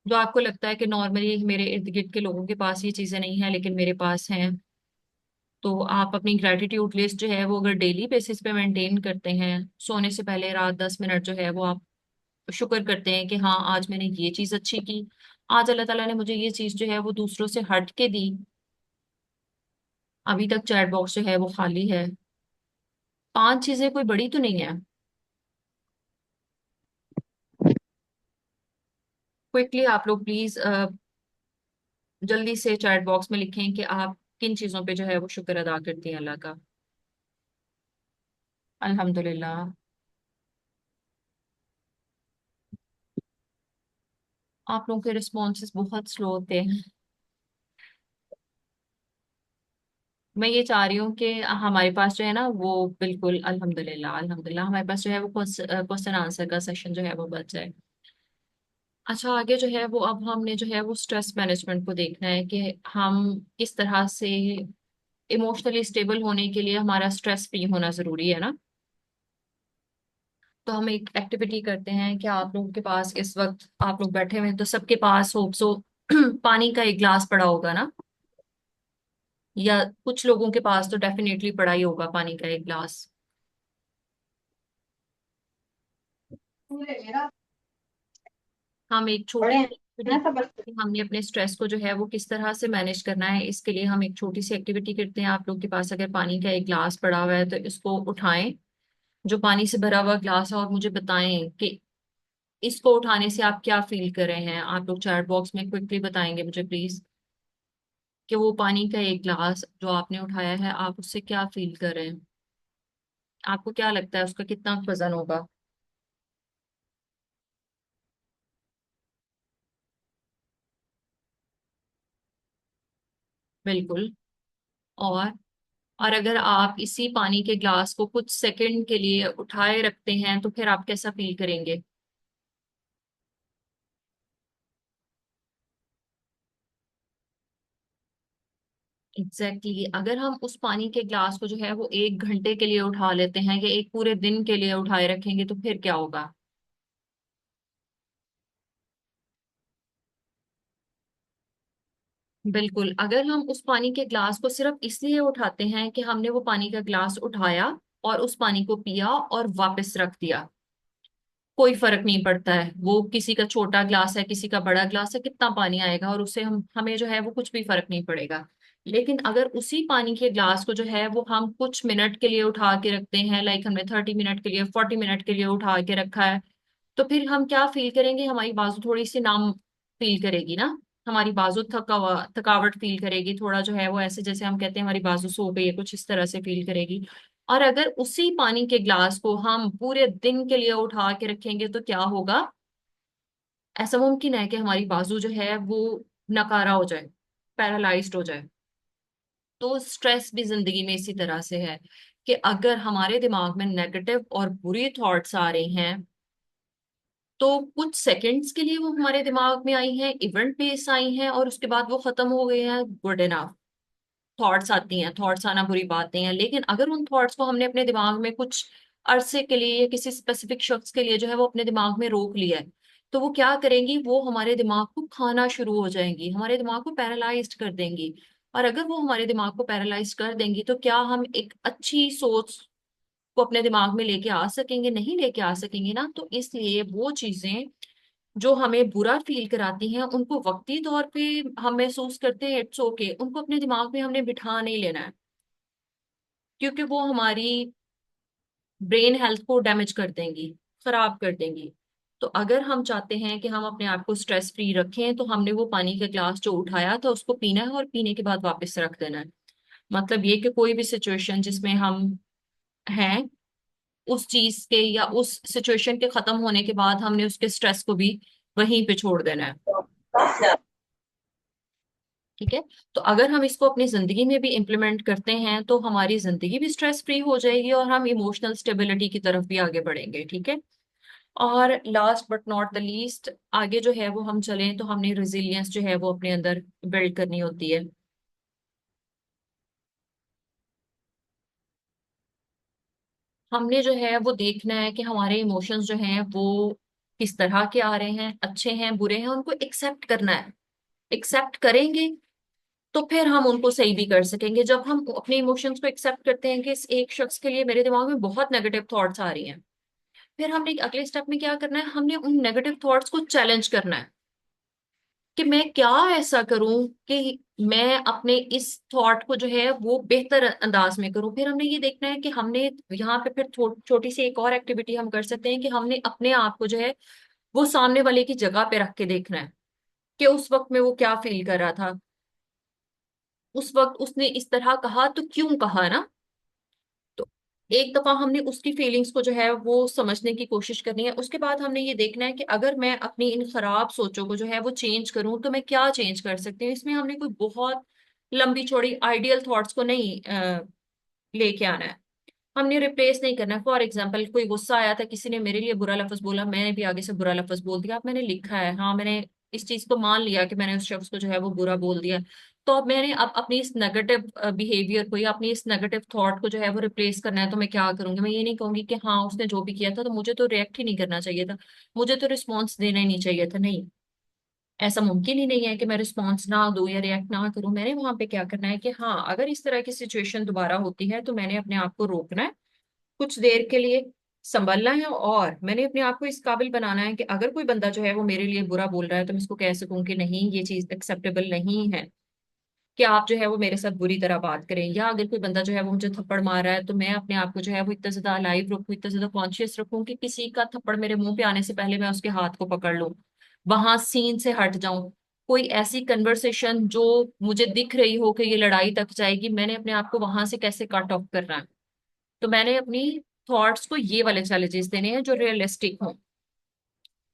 जो आपको लगता है कि नॉर्मली मेरे इर्द गिर्द के लोगों के पास ये चीजें नहीं है लेकिन मेरे पास हैं। तो आप अपनी ग्रेटिट्यूड लिस्ट जो है वो अगर डेली बेसिस पे मेंटेन करते हैं, सोने से पहले रात 10 मिनट जो है वो आप शुक्र करते हैं कि हाँ आज मैंने ये चीज अच्छी की, आज अल्लाह ताला ने मुझे ये चीज जो है वो दूसरों से हट के दी, अभी तक चैट बॉक्स जो है वो खाली है। 5 चीजें कोई बड़ी तो नहीं है। क्विकली आप लोग प्लीज जल्दी से चैट बॉक्स में लिखें कि आप किन चीजों पे जो है वो शुक्र अदा करती हैं अल्लाह का। अल्हम्दुलिल्लाह। आप लोगों के रिस्पॉन्सेस बहुत स्लो होते हैं। मैं ये चाह रही हूँ कि हमारे पास जो है ना वो बिल्कुल अल्हम्दुलिल्लाह अल्हम्दुलिल्लाह हमारे पास जो है वो क्वेश्चन आंसर का सेशन जो है वो बच जाए। अच्छा, आगे जो है वो अब हमने जो है वो स्ट्रेस मैनेजमेंट को देखना है कि हम किस तरह से इमोशनली स्टेबल होने के लिए हमारा स्ट्रेस फ्री होना जरूरी है ना। तो हम एक एक्टिविटी करते हैं कि आप लोगों के पास इस वक्त आप लोग बैठे हुए हैं तो सबके पास होप सो पानी का एक ग्लास पड़ा होगा ना, या कुछ लोगों के पास तो डेफिनेटली पड़ा ही होगा पानी का एक ग्लास। हम एक छोटी सी एक्टिविटी, हमने अपने स्ट्रेस को जो है वो किस तरह से मैनेज करना है इसके लिए हम एक छोटी सी एक्टिविटी करते हैं। आप लोग के पास अगर पानी का एक ग्लास पड़ा हुआ है तो इसको उठाएं, जो पानी से भरा हुआ ग्लास है, और मुझे बताएं कि इसको उठाने से आप क्या फील कर रहे हैं। आप लोग चैट बॉक्स में क्विकली बताएंगे मुझे प्लीज कि वो पानी का एक ग्लास जो आपने उठाया है आप उससे क्या फील कर रहे हैं। आपको क्या लगता है उसका कितना वजन होगा? बिल्कुल। और और अगर आप इसी पानी के ग्लास को कुछ सेकंड के लिए उठाए रखते हैं तो फिर आप कैसा फील करेंगे? Exactly exactly। अगर हम उस पानी के ग्लास को जो है वो 1 घंटे के लिए उठा लेते हैं या एक पूरे दिन के लिए उठाए रखेंगे तो फिर क्या होगा? बिल्कुल। अगर हम उस पानी के ग्लास को सिर्फ इसलिए उठाते हैं कि हमने वो पानी का ग्लास उठाया और उस पानी को पिया और वापस रख दिया, कोई फर्क नहीं पड़ता है वो किसी का छोटा ग्लास है किसी का बड़ा ग्लास है, कितना पानी आएगा और उससे हम हमें जो है वो कुछ भी फर्क नहीं पड़ेगा। लेकिन अगर उसी पानी के ग्लास को जो है वो हम कुछ मिनट के लिए उठा के रखते हैं, लाइक हमने 30 मिनट के लिए 40 मिनट के लिए उठा के रखा है, तो फिर हम क्या फील करेंगे? हमारी बाजू थोड़ी सी नाम फील करेगी ना, हमारी बाजू थकावट फील करेगी, थोड़ा जो है वो ऐसे जैसे हम कहते हैं हमारी बाजू सो गई है, कुछ इस तरह से फील करेगी। और अगर उसी पानी के ग्लास को हम पूरे दिन के लिए उठा के रखेंगे तो क्या होगा? ऐसा मुमकिन है कि हमारी बाजू जो है वो नकारा हो जाए, पैरालाइज्ड हो जाए। तो स्ट्रेस भी जिंदगी में इसी तरह से है कि अगर हमारे दिमाग में नेगेटिव और बुरी थॉट्स आ रहे हैं तो कुछ सेकंड्स के लिए वो हमारे दिमाग में आई हैं, इवेंट बेस आई हैं और उसके बाद वो खत्म हो गए हैं, गुड इनफ। थॉट्स आती हैं, थॉट्स आना बुरी बात नहीं है, लेकिन अगर उन थॉट्स को हमने अपने दिमाग में कुछ अरसे के लिए या किसी स्पेसिफिक शख्स के लिए जो है वो अपने दिमाग में रोक लिया है, तो वो क्या करेंगी? वो हमारे दिमाग को खाना शुरू हो जाएंगी, हमारे दिमाग को पैरालाइज्ड कर देंगी। और अगर वो हमारे दिमाग को पैरालाइज कर देंगी तो क्या हम एक अच्छी सोच को अपने दिमाग में लेके आ सकेंगे? नहीं लेके आ सकेंगे ना। तो इसलिए वो चीजें जो हमें बुरा फील कराती हैं उनको वक्ती तौर पे हम महसूस करते हैं, इट्स ओके, उनको अपने दिमाग में हमने बिठा नहीं लेना है। क्योंकि वो हमारी ब्रेन हेल्थ को डैमेज कर देंगी, खराब कर देंगी। तो अगर हम चाहते हैं कि हम अपने आप को स्ट्रेस फ्री रखें, तो हमने वो पानी का ग्लास जो उठाया था उसको पीना है और पीने के बाद वापस रख देना है। मतलब ये कि कोई भी सिचुएशन जिसमें हम हैं, उस चीज के या उस सिचुएशन के खत्म होने के बाद हमने उसके स्ट्रेस को भी वहीं पे छोड़ देना है। ठीक है। तो अगर हम इसको अपनी जिंदगी में भी इम्प्लीमेंट करते हैं तो हमारी जिंदगी भी स्ट्रेस फ्री हो जाएगी और हम इमोशनल स्टेबिलिटी की तरफ भी आगे बढ़ेंगे। ठीक है। और last but not the least, आगे जो है वो हम चलें तो हमने रेजिलियंस जो है वो अपने अंदर बिल्ड करनी होती है। हमने जो है वो देखना है कि हमारे इमोशंस जो हैं वो किस तरह के आ रहे हैं, अच्छे हैं बुरे हैं, उनको एक्सेप्ट करना है। एक्सेप्ट करेंगे तो फिर हम उनको सही भी कर सकेंगे। जब हम अपने इमोशंस को एक्सेप्ट करते हैं कि इस एक शख्स के लिए मेरे दिमाग में बहुत नेगेटिव थॉट्स आ रही हैं, फिर हमने अगले स्टेप में क्या करना है, हमने उन नेगेटिव थॉट्स को चैलेंज करना है कि मैं क्या ऐसा करूं कि मैं अपने इस थॉट को जो है वो बेहतर अंदाज में करूं। फिर हमने ये देखना है कि हमने यहाँ पे फिर छोटी सी एक और एक्टिविटी हम कर सकते हैं कि हमने अपने आप को जो है वो सामने वाले की जगह पे रख के देखना है कि उस वक्त में वो क्या फील कर रहा था। उस वक्त उसने इस तरह कहा तो क्यों कहा ना। तो एक दफा हमने उसकी फीलिंग्स को जो है वो समझने की कोशिश करनी है। उसके बाद हमने ये देखना है कि अगर मैं अपनी इन खराब सोचों को जो है वो चेंज करूं तो मैं क्या चेंज कर सकती हूँ। इसमें हमने कोई बहुत लंबी चौड़ी आइडियल थॉट्स को नहीं लेके आना है। हमने रिप्लेस नहीं करना है। फॉर एग्जाम्पल, कोई गुस्सा आया था, किसी ने मेरे लिए बुरा लफ्ज बोला, मैंने भी आगे से बुरा लफ्ज बोल दिया। अब मैंने लिखा है, हाँ मैंने इस चीज को मान लिया कि मैंने उस शख्स को जो है वो बुरा बोल दिया। तो अब मैंने अब अपनी इस नेगेटिव बिहेवियर को या अपनी इस नेगेटिव थॉट को जो है वो रिप्लेस करना है। तो मैं क्या करूंगी, मैं ये नहीं कहूंगी कि हाँ उसने जो भी किया था तो मुझे तो रिएक्ट ही नहीं करना चाहिए था, मुझे तो रिस्पॉन्स देना ही नहीं चाहिए था। नहीं, ऐसा मुमकिन ही नहीं है कि मैं रिस्पॉन्स ना दूं या रिएक्ट ना करूं। मैंने वहां पे क्या करना है कि हाँ अगर इस तरह की सिचुएशन दोबारा होती है तो मैंने अपने आप को रोकना है, कुछ देर के लिए संभलना है, और मैंने अपने आप को इस काबिल बनाना है कि अगर कोई बंदा जो है वो मेरे लिए बुरा बोल रहा है तो मैं इसको कह सकूं कि नहीं ये चीज एक्सेप्टेबल नहीं है कि आप जो है वो मेरे साथ बुरी तरह बात करें। या अगर कोई बंदा जो है वो मुझे थप्पड़ मार रहा है तो मैं अपने आप को जो है वो इतना ज्यादा अलाइव रखूं, इतना ज्यादा कॉन्शियस रखूं कि किसी का थप्पड़ मेरे मुंह पे आने से पहले मैं उसके हाथ को पकड़ लूं, वहां सीन से हट जाऊं। कोई ऐसी कन्वर्सेशन जो मुझे दिख रही हो कि ये लड़ाई तक जाएगी, मैंने अपने आप को वहां से कैसे कट ऑफ करना है। तो मैंने अपनी थॉट्स को ये वाले चैलेंजेस देने हैं जो रियलिस्टिक हों।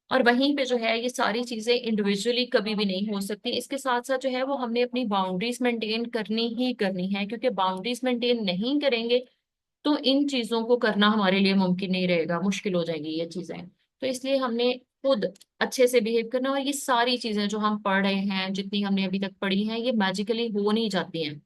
और वहीं पे जो है ये सारी चीजें इंडिविजुअली कभी भी नहीं हो सकती। इसके साथ साथ जो है वो हमने अपनी बाउंड्रीज मेंटेन करनी ही करनी है, क्योंकि बाउंड्रीज मेंटेन नहीं करेंगे तो इन चीजों को करना हमारे लिए मुमकिन नहीं रहेगा, मुश्किल हो जाएगी ये चीजें। तो इसलिए हमने खुद अच्छे से बिहेव करना। और ये सारी चीजें जो हम पढ़ रहे हैं, जितनी हमने अभी तक पढ़ी हैं, ये मैजिकली हो नहीं जाती हैं।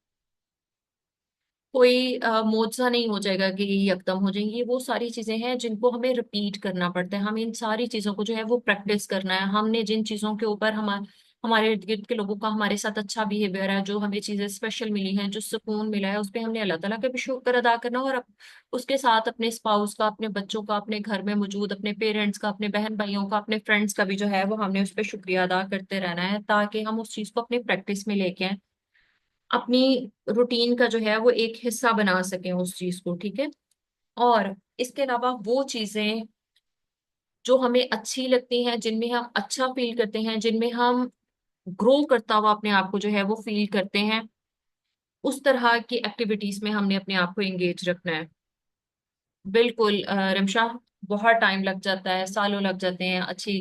कोई मोजा नहीं हो जाएगा कि ये यकदम हो जाएंगी। ये वो सारी चीजें हैं जिनको हमें रिपीट करना पड़ता है। हम इन सारी चीजों को जो है वो प्रैक्टिस करना है। हमने जिन चीजों के ऊपर हमारे इर्द गिर्द के लोगों का हमारे साथ अच्छा बिहेवियर है, जो हमें चीजें स्पेशल मिली हैं, जो सुकून मिला है, उस पे हमने अल्लाह ताला का भी शुक्र अदा करना। और उसके साथ अपने स्पाउस का, अपने बच्चों का, अपने घर में मौजूद अपने पेरेंट्स का, अपने बहन भाइयों का, अपने फ्रेंड्स का भी जो है वो हमने उस पर शुक्रिया अदा करते रहना है, ताकि हम उस चीज को अपनी प्रैक्टिस में लेके आए, अपनी रूटीन का जो है वो एक हिस्सा बना सकें उस चीज को। ठीक है। और इसके अलावा वो चीजें जो हमें अच्छी लगती हैं, जिनमें हम अच्छा फील करते हैं, जिनमें हम ग्रो करता हुआ अपने आप को जो है वो फील करते हैं, उस तरह की एक्टिविटीज में हमने अपने आप को एंगेज रखना है। बिल्कुल रिमशा, बहुत टाइम लग जाता है, सालों लग जाते हैं अच्छी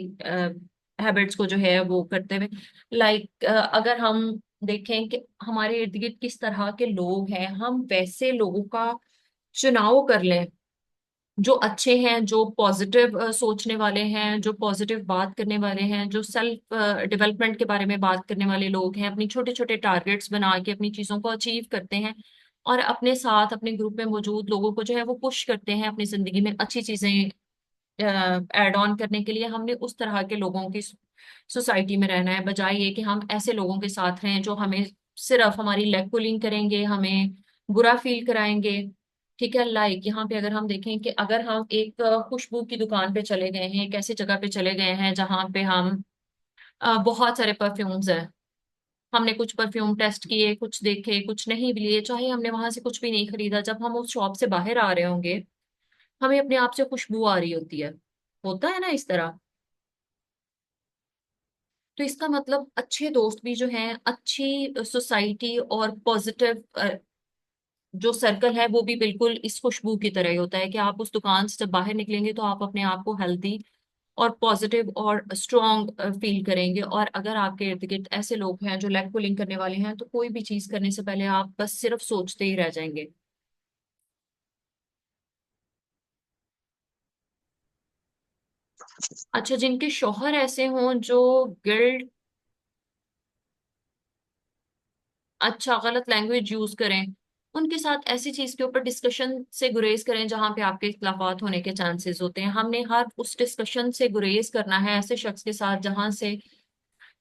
हैबिट्स को जो है वो करते हुए। लाइक अगर हम देखें कि हमारे इर्द गिर्द किस तरह के लोग हैं, हम वैसे लोगों का चुनाव कर लें जो अच्छे हैं, जो पॉजिटिव सोचने वाले हैं, जो पॉजिटिव बात करने वाले हैं, जो सेल्फ डेवलपमेंट के बारे में बात करने वाले लोग हैं, अपनी छोटे छोटे टारगेट्स बना के अपनी चीजों को अचीव करते हैं, और अपने साथ अपने ग्रुप में मौजूद लोगों को जो है वो पुश करते हैं अपनी जिंदगी में अच्छी चीजें ऐड ऑन करने के लिए। हमने उस तरह के लोगों की सोसाइटी में रहना है, बजाय ये कि हम ऐसे लोगों के साथ रहें जो हमें सिर्फ हमारी लेग पुलिंग करेंगे, हमें बुरा फील कराएंगे। ठीक है। लाइक यहाँ पे अगर हम देखें कि अगर हम एक खुशबू की दुकान पे चले गए हैं, एक ऐसी जगह पे चले गए हैं जहाँ पे हम बहुत सारे परफ्यूम्स हैं, हमने कुछ परफ्यूम टेस्ट किए, कुछ देखे, कुछ नहीं भी लिए, चाहे हमने वहां से कुछ भी नहीं खरीदा, जब हम उस शॉप से बाहर आ रहे होंगे हमें अपने आप से खुशबू आ रही होती है। होता है ना इस तरह। तो इसका मतलब अच्छे दोस्त भी जो हैं, अच्छी सोसाइटी और पॉजिटिव जो सर्कल है वो भी बिल्कुल इस खुशबू की तरह ही होता है कि आप उस दुकान से जब बाहर निकलेंगे तो आप अपने आप को हेल्दी और पॉजिटिव और स्ट्रॉन्ग फील करेंगे। और अगर आपके इर्द गिर्द ऐसे लोग हैं जो लेग पुलिंग करने वाले हैं तो कोई भी चीज करने से पहले आप बस सिर्फ सोचते ही रह जाएंगे। अच्छा, जिनके शौहर ऐसे हों जो गिल्ड, अच्छा गलत लैंग्वेज यूज करें, उनके साथ ऐसी चीज के ऊपर डिस्कशन से गुरेज करें जहां पे आपके इख्लाफात होने के चांसेस होते हैं। हमने हर उस डिस्कशन से गुरेज करना है ऐसे शख्स के साथ जहां से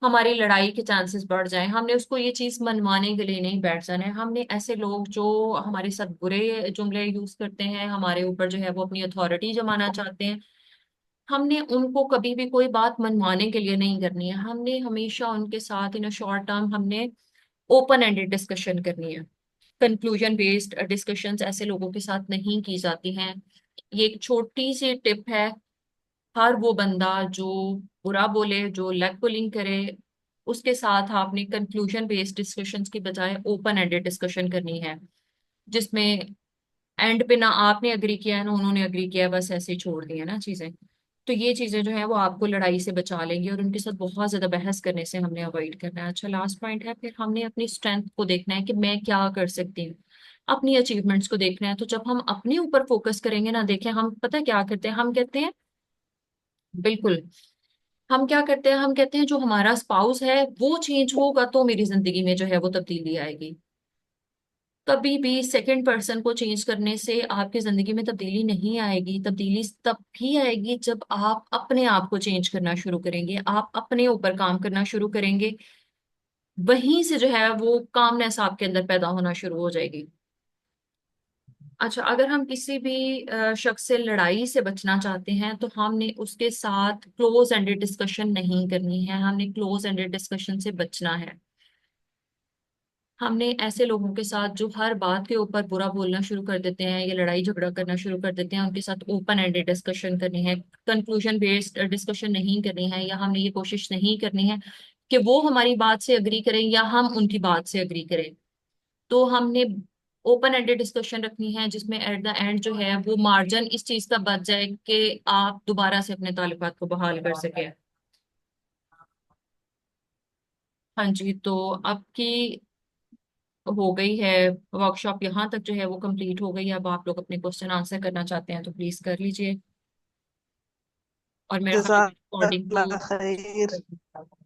हमारी लड़ाई के चांसेस बढ़ जाएं। हमने उसको ये चीज मनवाने के लिए नहीं बैठ जाना है। हमने ऐसे लोग जो हमारे साथ बुरे जुमले यूज करते हैं, हमारे ऊपर जो है वो अपनी अथॉरिटी जमाना चाहते हैं, हमने उनको कभी भी कोई बात मनवाने के लिए नहीं करनी है। हमने हमेशा उनके साथ इन अ शॉर्ट टर्म हमने ओपन एंडेड डिस्कशन करनी है। कंक्लूजन बेस्ड डिस्कशंस ऐसे लोगों के साथ नहीं की जाती हैं। ये एक छोटी सी टिप है। हर वो बंदा जो बुरा बोले, जो लेग पुलिंग करे, उसके साथ आपने कंक्लूजन बेस्ड डिस्कशंस की बजाय ओपन एंडेड डिस्कशन करनी है, जिसमें एंड पे ना आपने अग्री किया है ना उन्होंने अग्री किया है, बस ऐसे ही छोड़ दी है ना चीजें। तो ये चीजें जो है वो आपको लड़ाई से बचा लेंगी और उनके साथ बहुत ज्यादा बहस करने से हमने अवॉइड करना है। अच्छा, लास्ट पॉइंट है, फिर हमने अपनी स्ट्रेंथ को देखना है कि मैं क्या कर सकती हूँ, अपनी अचीवमेंट्स को देखना है। तो जब हम अपने ऊपर फोकस करेंगे ना, देखें हम पता क्या करते हैं, हम कहते हैं बिल्कुल, हम क्या करते हैं, हम कहते हैं जो हमारा स्पाउस है वो चेंज होगा तो मेरी जिंदगी में जो है वो तब्दीली आएगी। कभी भी सेकंड पर्सन को चेंज करने से आपकी जिंदगी में तब्दीली नहीं आएगी। तब्दीली तब भी आएगी जब आप अपने आप को चेंज करना शुरू करेंगे, आप अपने ऊपर काम करना शुरू करेंगे। वहीं से जो है वो कामनेस आपके अंदर पैदा होना शुरू हो जाएगी। अच्छा, अगर हम किसी भी शख्स से लड़ाई से बचना चाहते हैं तो हमने उसके साथ क्लोज एंडेड डिस्कशन नहीं करनी है, हमने क्लोज एंडेड डिस्कशन से बचना है। हमने ऐसे लोगों के साथ जो हर बात के ऊपर बुरा बोलना शुरू कर देते हैं या लड़ाई झगड़ा करना शुरू कर देते हैं, उनके साथ ओपन एंडेड डिस्कशन करनी है, कंक्लूजन बेस्ड डिस्कशन नहीं करनी है। या हमने ये कोशिश नहीं करनी है कि वो हमारी बात से अग्री करें या हम उनकी बात से अग्री करें। तो हमने ओपन एंडेड डिस्कशन रखनी है जिसमें एट द एंड जो है वो मार्जिन इस चीज का बच जाए कि आप दोबारा से अपने ताल्लुकात को बहाल कर सके। हाँ जी, तो आपकी हो गई है वर्कशॉप, यहाँ तक जो है वो कंप्लीट हो गई है। अब आप लोग अपने क्वेश्चन आंसर करना चाहते हैं तो प्लीज कर लीजिए। और मेरा ख्याल है रिकॉर्डिंग जज़ाकल्लाह को खैर।